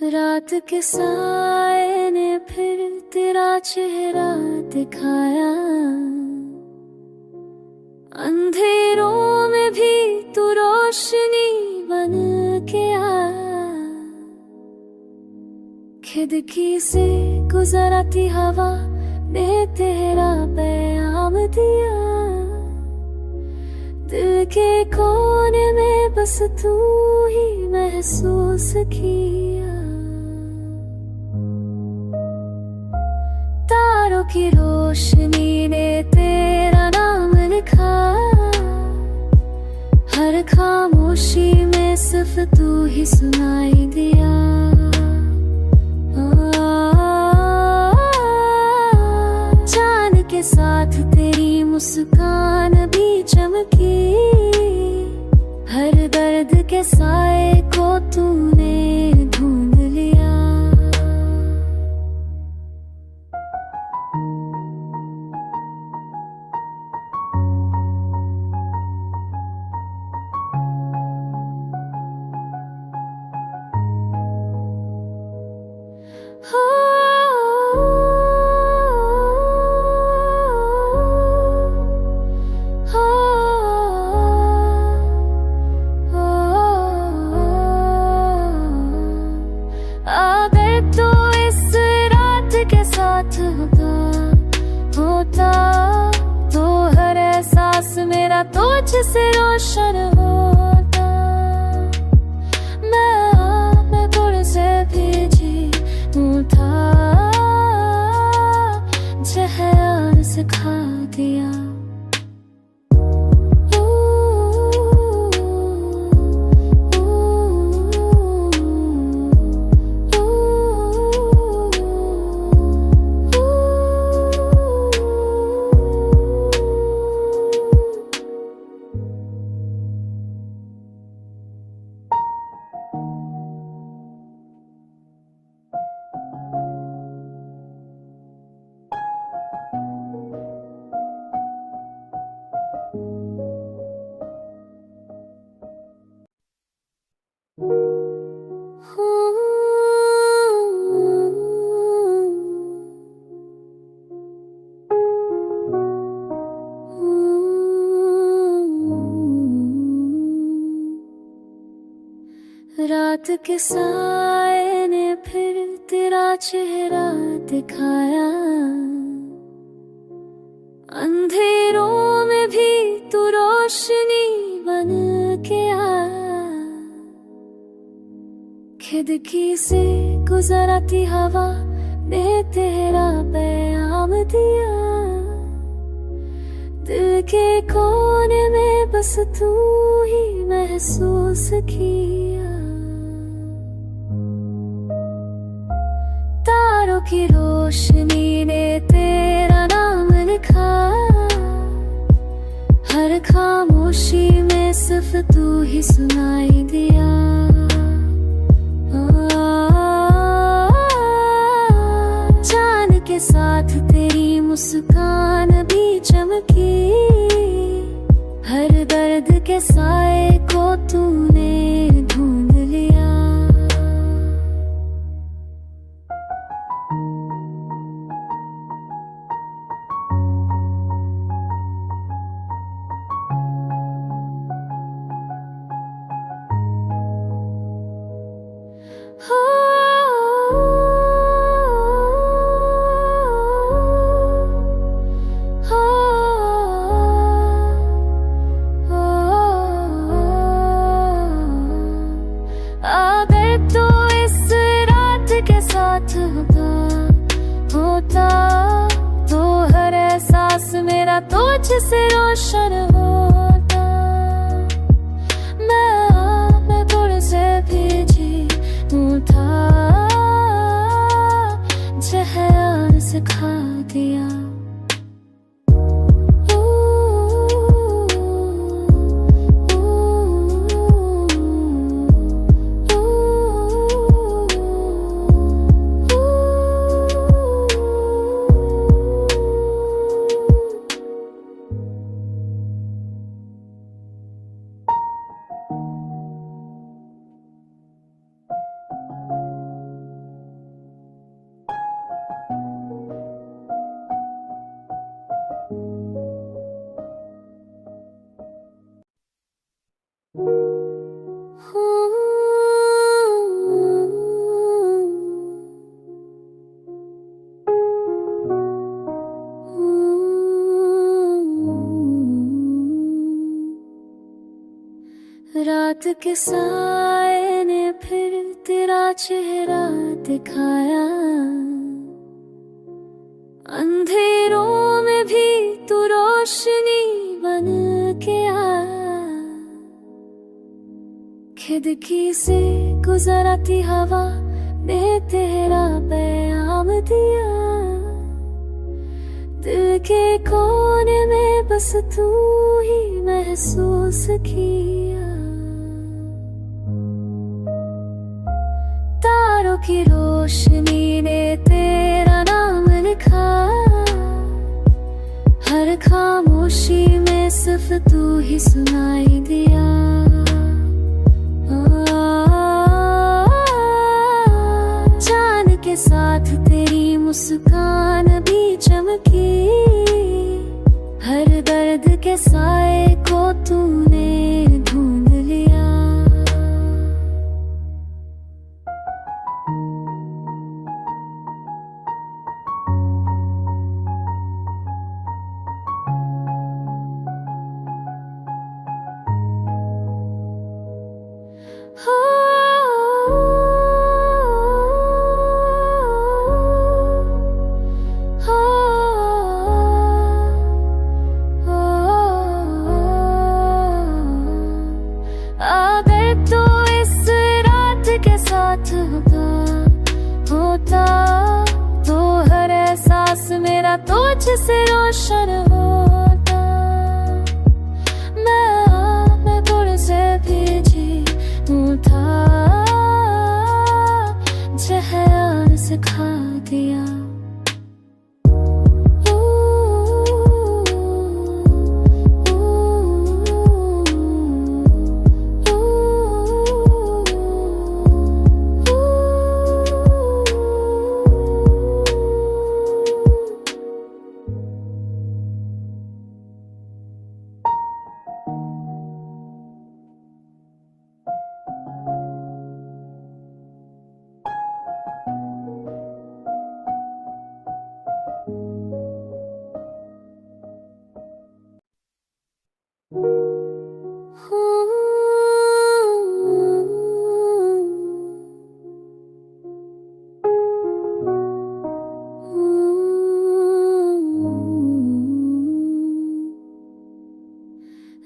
रात के साए ने फिर तेरा चेहरा दिखाया, अंधेरों में भी तू रोशनी बन के आया। खिड़की से गुजरती हवा ने तेरा पैगाम दिया, दिल के कोने में बस तू ही महसूस किया। तारों की रोशनी ने तेरा नाम लिखा, हर खामोशी में सिर्फ तू ही सुनाई दिया। चांद के साथ तेरी मुस्कान भी चमकी, हर दर्द के साए को तूने ढूंढ लिया। होता तो हर एहसास मेरा तुझसे रोशन होता। मैं तुझसे भीजी था, जहर सिखा दिया। रात के साए ने फिर तेरा चेहरा दिखाया, अंधेरों में भी तू रोशनी बन के आया। खिड़की से गुजरती हवा ने तेरा पैगाम दिया, दिल के कोने में बस तू ही महसूस किया। तारों की रोशनी ने तेरा नाम लिखा, हर खामोशी में सिर्फ तू ही सुनाई दिया। चांद के साथ तेरी मुस्कान भी चमकी, हर दर्द के साए को तूने ढूंढ लिया। होता तो हर एहसास मेरा तुझसे रोशन होता। मैं तुझसे भीजी था, जहर सिखा दिया। रात के साए ने फिर तेरा चेहरा दिखाया, अंधेरों में भी तू रोशनी बन के आया। खिड़की से गुजरती हवा ने तेरा पैगाम दिया, दिल के कोने में बस तू ही महसूस किया। तारों की रोशनी ने तेरा नाम लिखा, हर खामोशी में सिर्फ तू ही सुनाई दिया। चांद के साथ तेरी मुस्कान भी चमकी, हर दर्द के साए को तूने ढूंढ लिया। होता तो हर एहसास मेरा तुझसे रोशन होता। मैं तुझसे भीजी था, जहर सिखा दिया।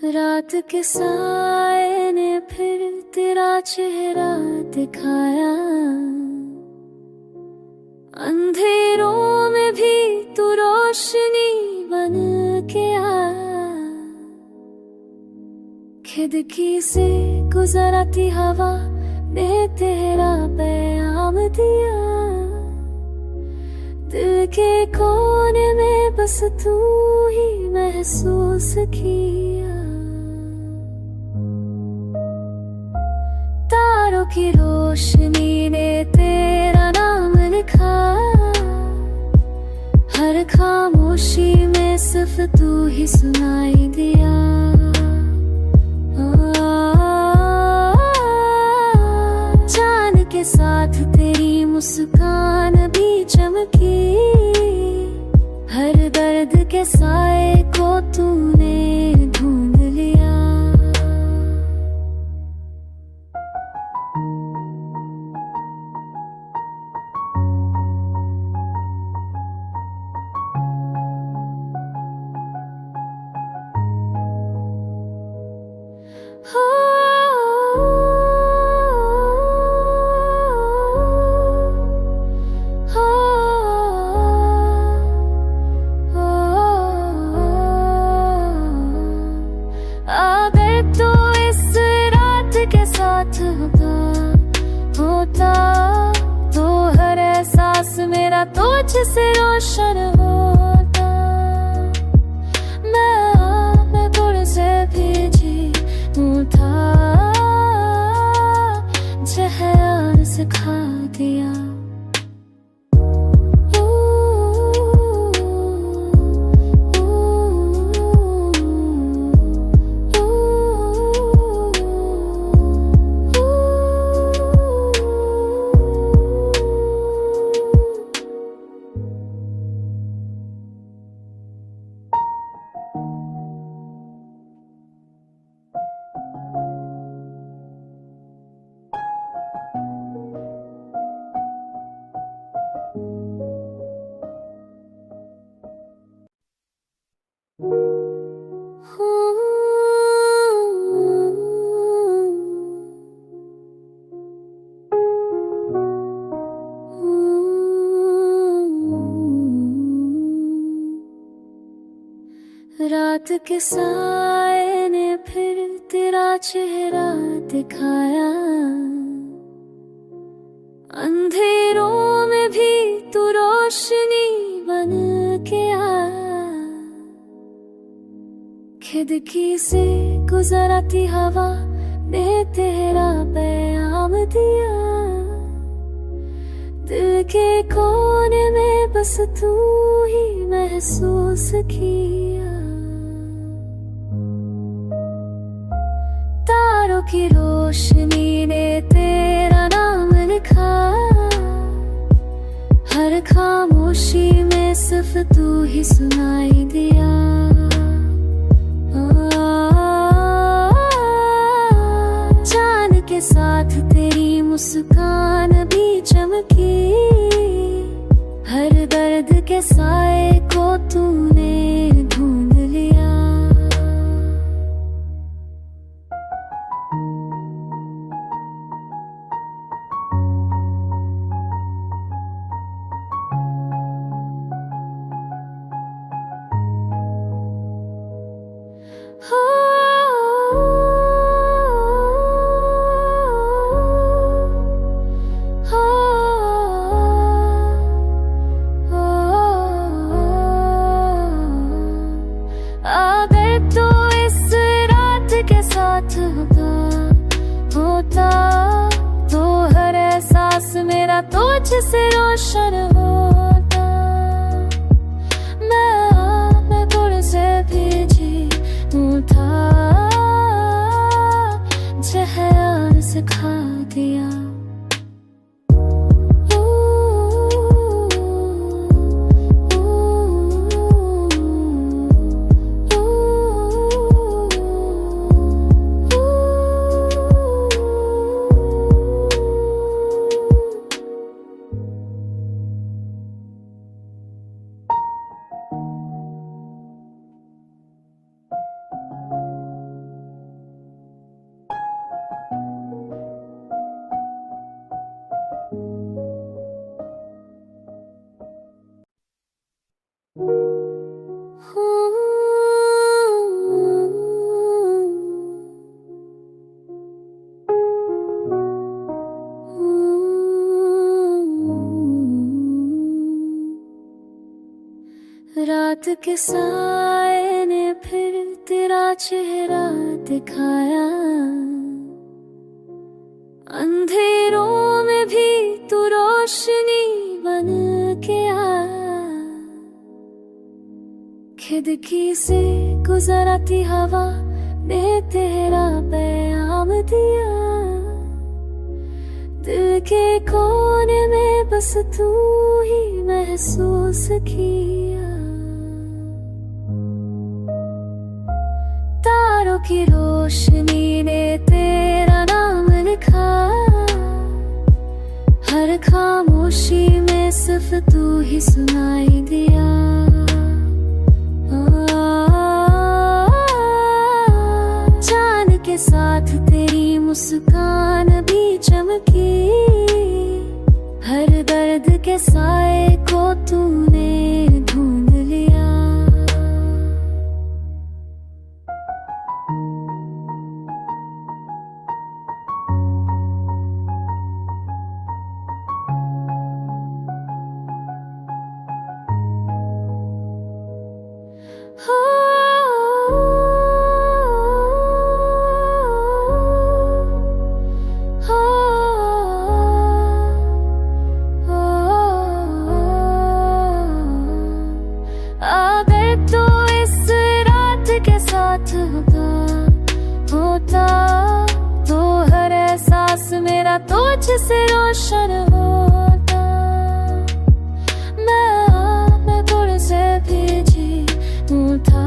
रात के साए ने फिर तेरा चेहरा दिखाया, अंधेरों में भी तू रोशनी बन के आया। खिड़की से गुजरती हवा ने तेरा पैगाम दिया, दिल के कोने में बस तू ही महसूस किया। तारों की रोशनी ने तेरा नाम लिखा, हर खामोशी में सिर्फ तू ही सुनाई दिया। चांद के साथ तेरी मुस्कान भी चमकी, हर दर्द के साए को तूने ढूंढ लिया। होता तो हर एहसास मेरा तुझसे रोशन होता। मैं तुझसे भीजी था, जहर सिखा दिया। रात के साए ने फिर तेरा चेहरा दिखाया, अंधेरों में भी तू रोशनी बन के आया। खिड़की से गुजरती हवा ने तेरा पैगाम दिया, दिल के कोने में बस तू ही महसूस किया। तारों की रोशनी ने तेरा नाम लिखा, हर खामोशी में सिर्फ तू ही सुनाई दिया। चांद के साथ तेरी मुस्कान भी चमकी, हर दर्द के साए को तूने ढूंढ लिया। होता तो हर एहसास मेरा तुझसे रोशन होता। मैं तुझसे भीजी था, जहर सिखा दिया। रात के साए ने फिर तेरा चेहरा दिखाया, अंधेरों में भी तू रोशनी बन के आया। खिड़की से गुजरती हवा ने तेरा पैगाम दिया, दिल के कोने में बस तू ही महसूस किया। तारों की रोशनी ने तेरा नाम लिखा, हर खामोशी में सिर्फ तू ही सुनाई दिया। चांद के साथ तेरी मुस्कान भी चमकी, हर दर्द के साए को तूने ढूंढ लिया। होता तो हर एहसास मेरा तुझसे रोशन होता। मैं तुझसे भीजी था,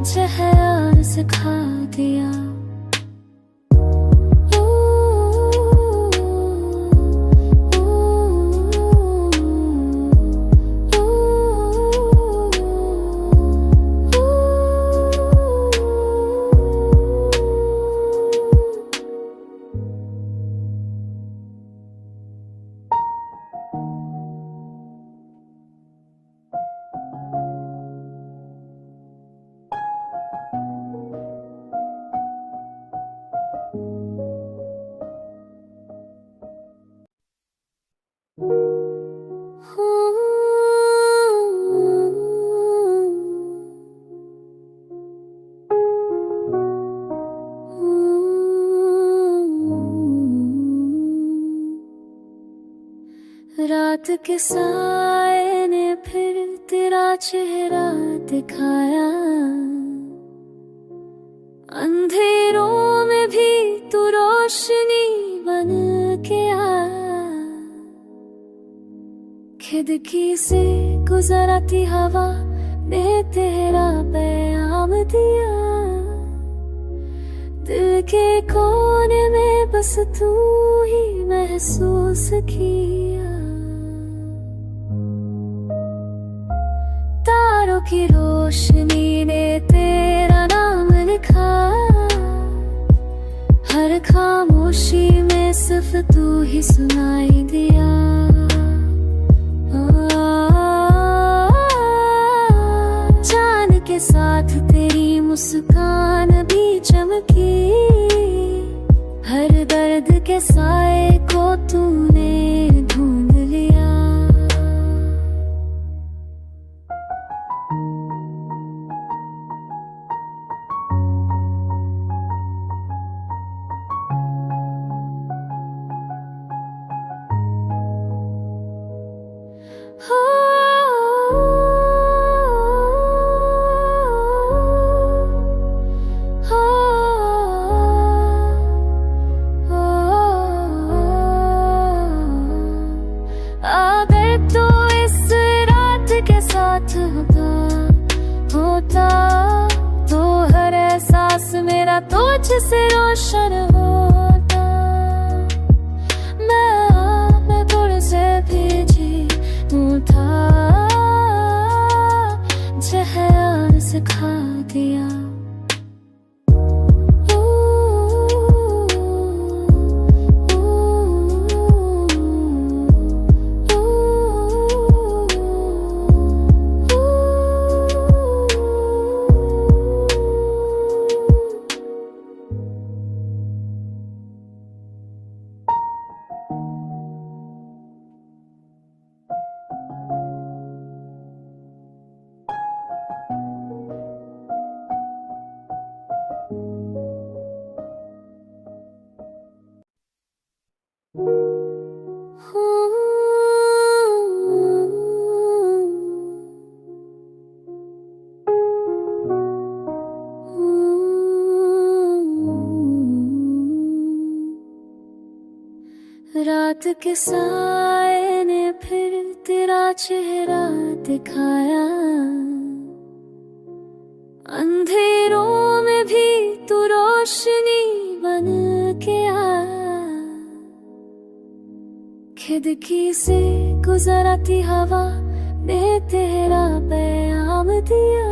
जहर सिखा दिया। रात के साए ने फिर तेरा चेहरा दिखाया, अंधेरों में भी तू रोशनी बन के आया। खिड़की से गुजरती हवा ने तेरा पैगाम दिया, दिल के कोने में बस तू ही महसूस किया। तारों की रोशनी ने तेरा नाम लिखा, हर खामोशी में सिर्फ तू ही सुनाई दिया। चांद के साथ तेरी मुस्कान भी चमकी, हर दर्द के साए को तूने ढूंढ लिया। होता तो हर एहसास मेरा तुझसे रोशन होता। मैं तुझसे भीजी था, जहर सिखा दिया। रात के साए ने फिर तेरा चेहरा दिखाया, अंधेरों में भी तू रोशनी बन के आया। खिड़की से गुजरती हवा ने तेरा पैगाम दिया,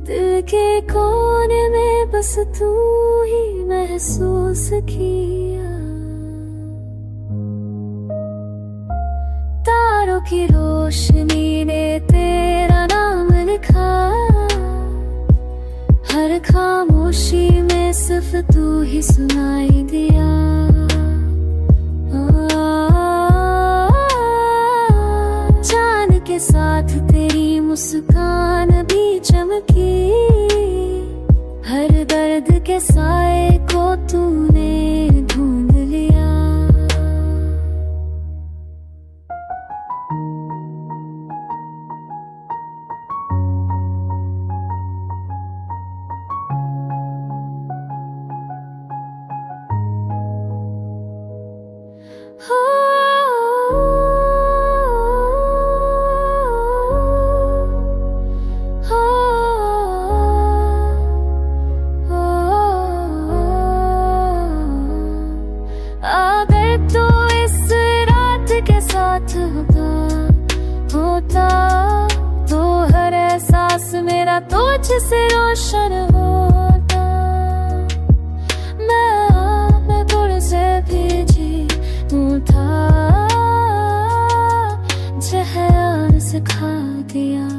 दिल के कोने में बस तू ही महसूस किया। तारों की रोशनी ने तेरा नाम लिखा, हर खामोशी में सिर्फ तू ही सुनाई दिया। चांद के साथ तेरी मुस्कान भी चमकी, हर दर्द के साए को तूने ढूंढ लिया। होता तो हर एहसास मेरा तुझसे रोशन होता। मैं तुझसे भीजी था, जहर सिखा दिया।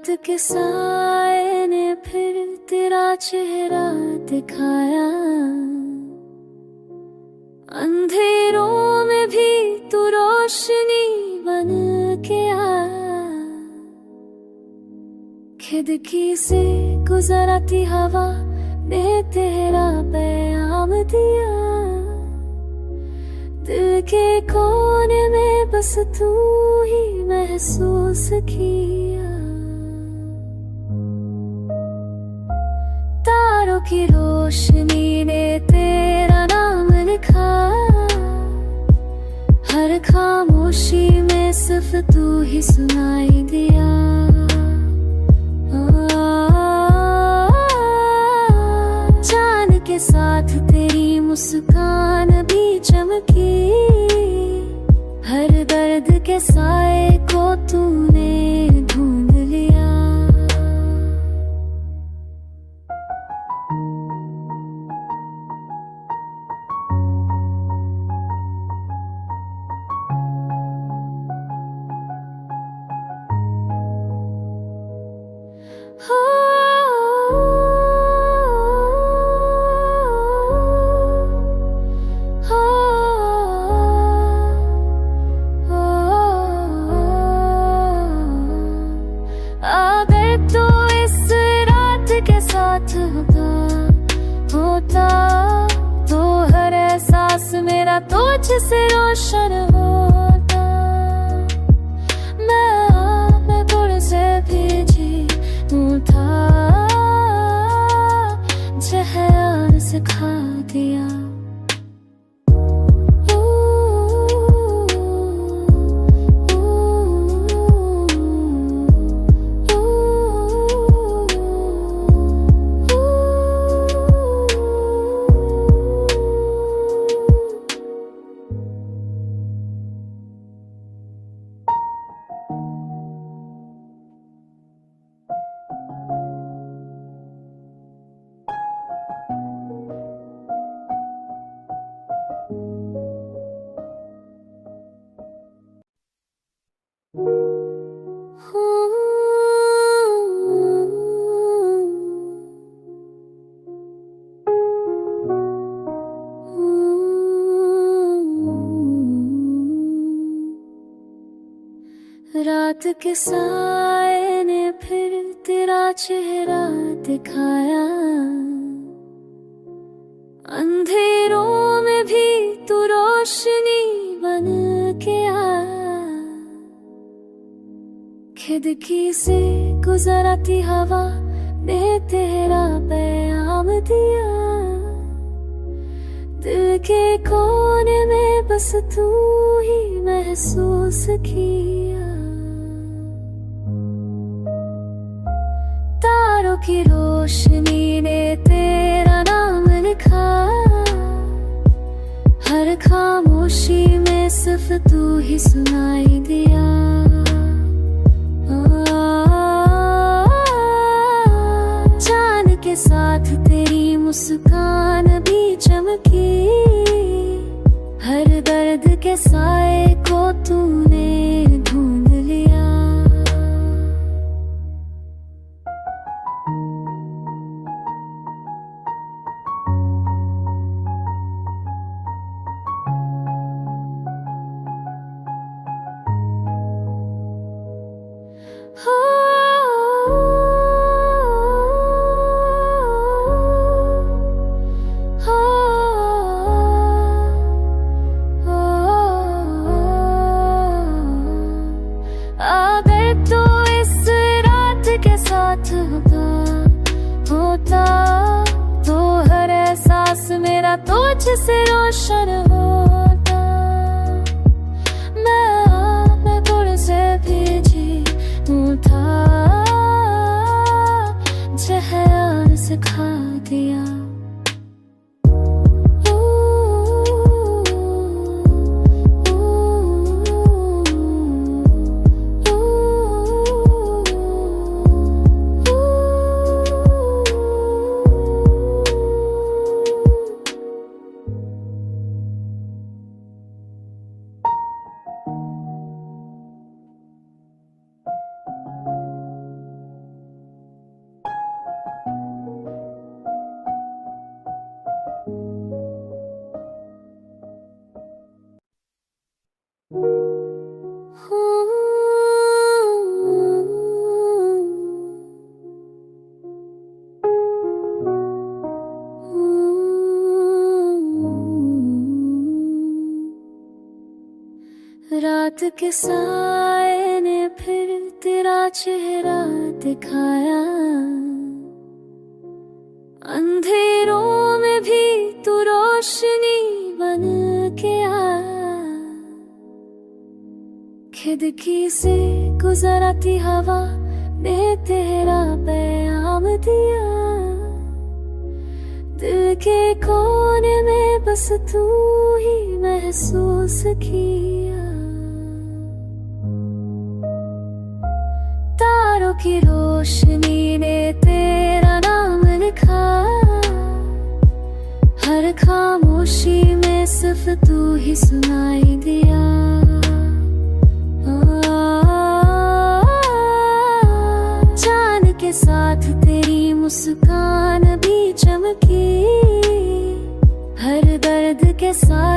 रात के साए ने फिर तेरा चेहरा दिखाया, अंधेरों में भी तू रोशनी बन के आया। खिड़की से गुजरती हवा ने तेरा पैगाम दिया, दिल के कोने में बस तू ही महसूस किया। तारों की रोशनी ने तेरा नाम लिखा, हर खामोशी में सिर्फ तू ही सुनाई दिया। चांद के साथ तेरी मुस्कान भी चमकी, हर दर्द के साए को तूने ढूंढ लिया। होता तो हर एहसास मेरा तुझसे रोशन होता। मैं गुड़ से भीजी था, जहर सिखा दिया। रात के साए ने फिर तेरा चेहरा दिखाया, अंधेरों में भी तू रोशनी बन के आया। खिड़की से गुजरती हवा ने तेरा पैगाम दिया, दिल के कोने में बस तू ही महसूस किया। तारों की रोशनी ने तेरा नाम लिखा, हर खामोशी में सिर्फ तू ही सुनाई दिया। चांद के साथ तेरी मुस्कान भी चमकी, हर दर्द के साए को तूने ढूंढ लिया। होता तो हर एहसास मेरा तुझसे रोशन होता। मैं गुड़ से भीजी था, जहर सिखा दिया। रात के साए ने फिर तेरा चेहरा दिखाया, अंधेरों में भी तू रोशनी बन के आया। खिड़की से गुजरती हवा ने तेरा पैगाम दिया, दिल के कोने में बस तू ही महसूस किया। तारों की रोशनी ने तेरा नाम लिखा, हर खामोशी में सिर्फ तू ही सुनाई दिया। चांद के साथ तेरी मुस्कान भी चमकी, हर दर्द के साथ